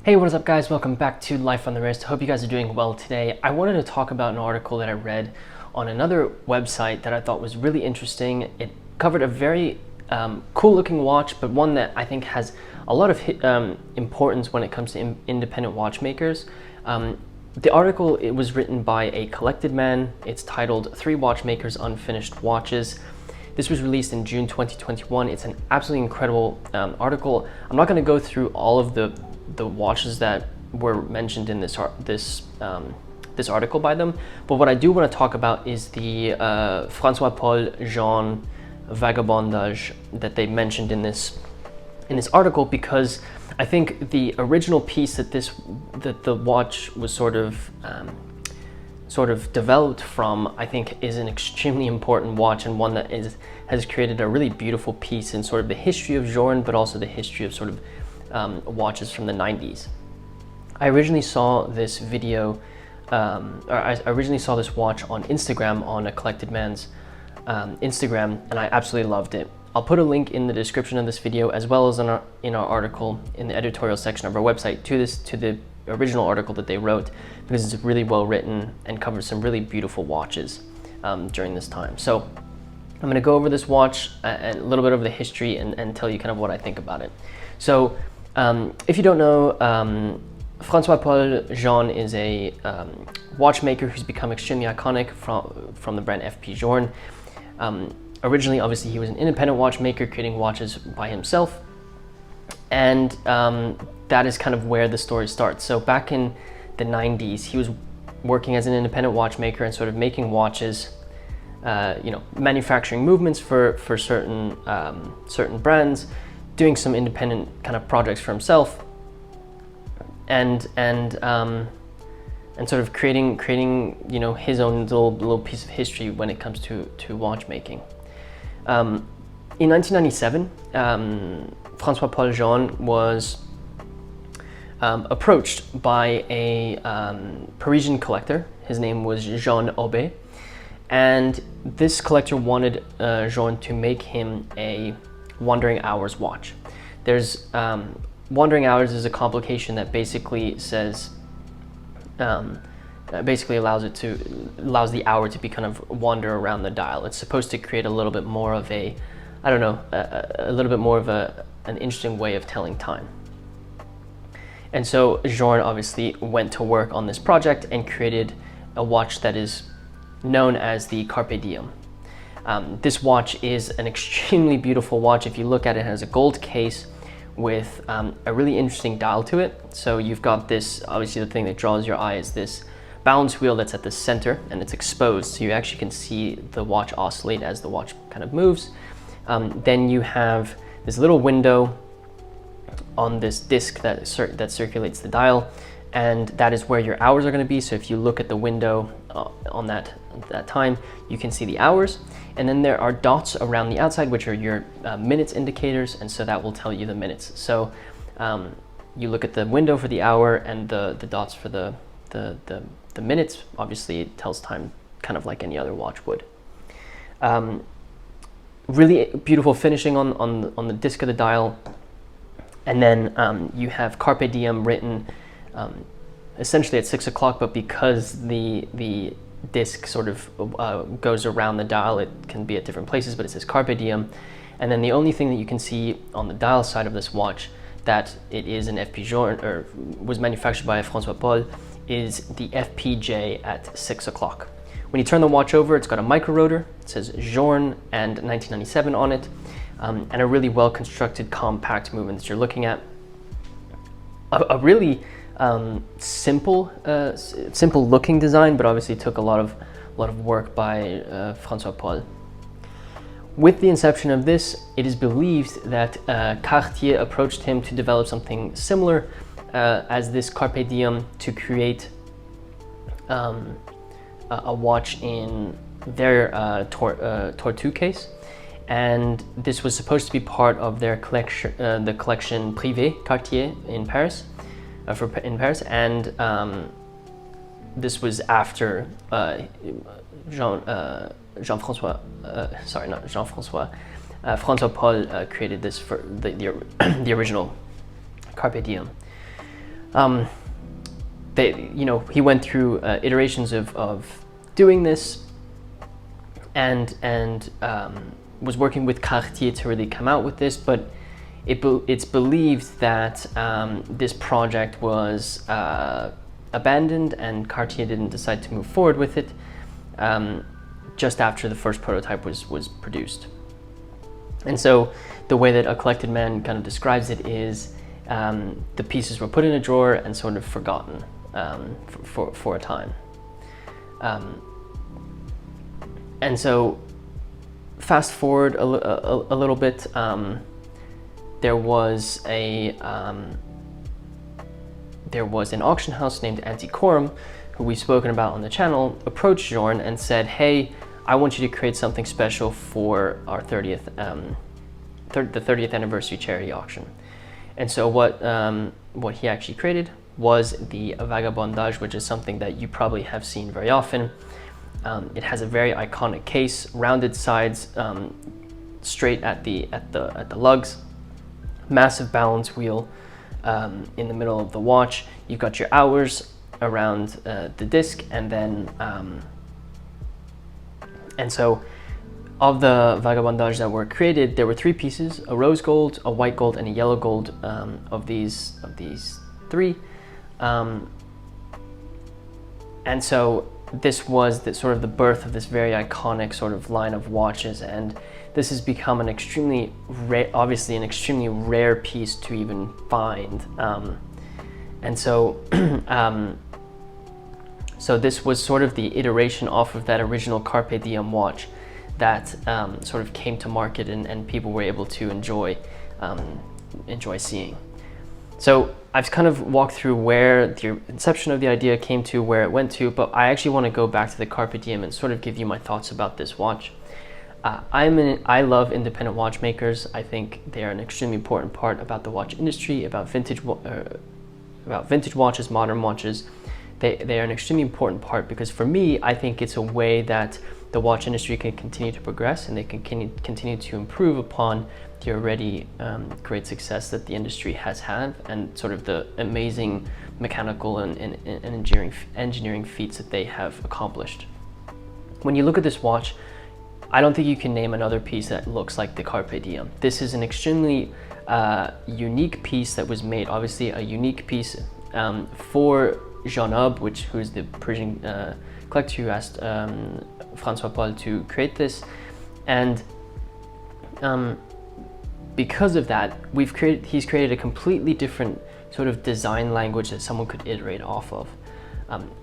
Hey, what is up guys? Welcome back to Life on the Wrist. Hope you guys are doing well today. I wanted to talk about an article that I read on another website that I thought was really interesting. It covered a very cool looking watch, but one that I think has a lot of importance when it comes to independent watchmakers. The article, it was written by a collected man. It's titled 3 Watchmakers' Unfinished Watches. This was released in June 2021. It's an absolutely incredible article. I'm not going to go through all of the watches that were mentioned in this article by them, but what I do want to talk about is the Francois-Paul Journe Vagabondage that they mentioned in this article, because I think the original piece that the watch was sort of developed from, I think, is an extremely important watch, and one that has created a really beautiful piece in sort of the history of Journe, but also the history of sort of watches from the 90s. I originally saw this video, I originally saw this watch on Instagram, on a collected man's Instagram, and I absolutely loved it. I'll put a link in the description of this video, as well as in our article in the editorial section of our website to the original article that they wrote, because it's really well written and covers some really beautiful watches during this time. So I'm going to go over this watch and a little bit of the history and tell you kind of what I think about it. So if you don't know, Francois-Paul Journe is a watchmaker who's become extremely iconic from the brand FP Journe. Originally, obviously, he was an independent watchmaker creating watches by himself, and that is kind of where the story starts. So back in the 90s, he was working as an independent watchmaker and sort of making watches, manufacturing movements for certain brands, doing some independent kind of projects for himself, and sort of creating his own little piece of history when it comes to watchmaking. In 1997, Francois-Paul Journe was approached by a Parisian collector. His name was Jean Aube, and this collector wanted Journe to make him a wandering hours watch. There's wandering hours is a complication that basically says basically allows the hour to be kind of wander around the dial. It's supposed to create a little bit more of a little bit more of an interesting way of telling time. And so Journe obviously went to work on this project and created a watch that is known as the Carpe Diem. This watch is an extremely beautiful watch. If you look at it, it has a gold case with a really interesting dial to it. So you've got this, obviously the thing that draws your eye is this balance wheel that's at the center, and it's exposed, so you actually can see the watch oscillate as the watch kind of moves. Then you have this little window on this disc that circulates the dial, and that is where your hours are going to be. So if you look at the window on that time, you can see the hours, and then there are dots around the outside, which are your minutes indicators, and so that will tell you the minutes. So you look at the window for the hour, and the dots for the minutes. Obviously, it tells time kind of like any other watch would. Really beautiful finishing on the disc of the dial, and then you have Carpe Diem written essentially at 6 o'clock, but because the disc sort of goes around the dial, it can be at different places, but it says Carpe Diem. And then the only thing that you can see on the dial side of this watch that it is an FP Journe, or was manufactured by Francois-Paul, is the FPJ at 6 o'clock. When you turn the watch over, it's got a micro-rotor. It says Journe and 1997 on it, and a really well-constructed compact movement that you're looking at. A really simple looking design, but obviously took a lot of work by Francois-Paul. With the inception of this, it is believed that Cartier approached him to develop something similar as this Carpe Diem, to create a watch in their Tortue case, and this was supposed to be part of their collection, the collection Privé Cartier in Paris, and this was after Francois-Paul created this for the original Carpe Diem. he went through iterations of doing this, and was working with Cartier to really come out with this, but it's believed that this project was abandoned and Cartier didn't decide to move forward with it just after the first prototype was produced. And so the way that A Collected Man kind of describes it is the pieces were put in a drawer and sort of forgotten for a time. And so fast forward a little bit, there was an auction house named Antiquorum, who we've spoken about on the channel, approached Journe and said, hey, I want you to create something special for our the 30th anniversary charity auction. And so what he actually created was the Vagabondage, which is something that you probably have seen very often. It has a very iconic case, rounded sides, straight at the lugs, massive balance wheel in the middle of the watch. You've got your hours around the disc, and then and so of the Vagabondage that were created, there were 3 pieces: a rose gold, a white gold, and a yellow gold of these 3. And so this was sort of the birth of this very iconic sort of line of watches, and this has become an extremely obviously an extremely rare piece to even find. And so so this was sort of the iteration off of that original Carpe Diem watch that sort of came to market and people were able to enjoy seeing. So I've kind of walked through where the inception of the idea came to, where it went to, but I actually want to go back to the Carpe Diem and sort of give you my thoughts about this watch. I love independent watchmakers. I think they are an extremely important part about the watch industry, about vintage watches, modern watches. They are an extremely important part because for me, I think it's a way that the watch industry can continue to progress and they can continue to improve upon the already great success that the industry has had and sort of the amazing mechanical and engineering feats that they have accomplished. When you look at this watch, I don't think you can name another piece that looks like the Carpe Diem. This is an extremely unique piece that was made, obviously a unique piece for Aube, who is the Parisian collector who asked Francois-Paul to create this. And because of that, he's created a completely different sort of design language that someone could iterate off of.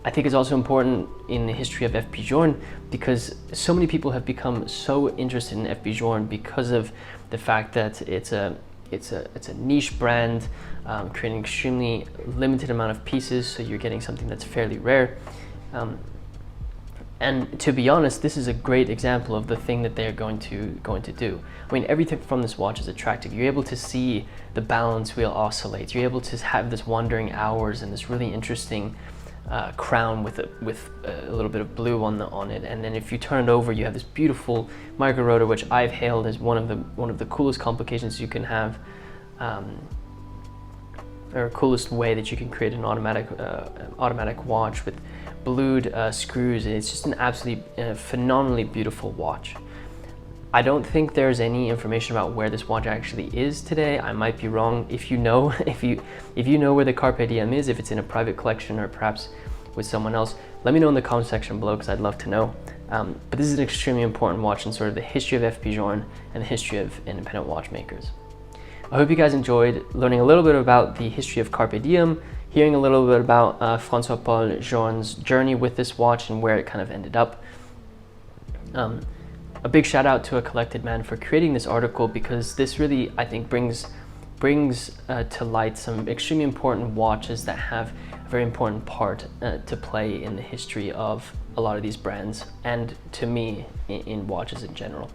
I think it's also important in the history of FP Journe because so many people have become so interested in FP Journe because of the fact that it's a niche brand, creating an extremely limited amount of pieces, so you're getting something that's fairly rare. And to be honest, this is a great example of the thing that they're going to do. I mean, everything from this watch is attractive. You're able to see the balance wheel oscillate. You're able to have this wandering hours and this really interesting crown with a little bit of blue on it. And then if you turn it over, you have this beautiful micro-rotor, which I've hailed as one of the coolest complications you can have, or coolest way that you can create an automatic watch with blued screws. It's just an absolutely phenomenally beautiful watch. I don't think there's any information about where this watch actually is today. I might be wrong. If you know, if you know where the Carpe Diem is, if it's in a private collection or perhaps with someone else, let me know in the comment section below because I'd love to know. But this is an extremely important watch in sort of the history of FP Journe and the history of independent watchmakers. I hope you guys enjoyed learning a little bit about the history of Carpe Diem, hearing a little bit about Francois-Paul Journe's journey with this watch and where it kind of ended up. A big shout out to A Collected Man for creating this article because this really, I think, brings to light some extremely important watches that have a very important part to play in the history of a lot of these brands and to me in watches in general.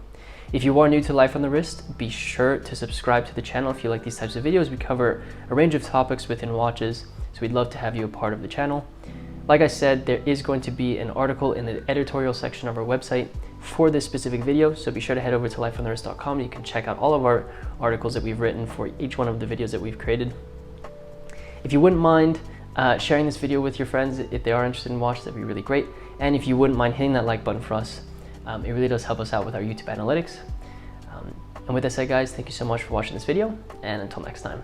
If you are new to Life on the Wrist, be sure to subscribe to the channel if you like these types of videos. We cover a range of topics within watches, so we'd love to have you a part of the channel. Like I said, there is going to be an article in the editorial section of our website for this specific video, so be sure to head over to lifeonthewrist.com. You can check out all of our articles that we've written for each one of the videos that we've created. If you wouldn't mind sharing this video with your friends if they are interested in watches, that'd be really great. And if you wouldn't mind hitting that like button for us, it really does help us out with our YouTube analytics. And with that said, guys, thank you so much for watching this video, and until next time.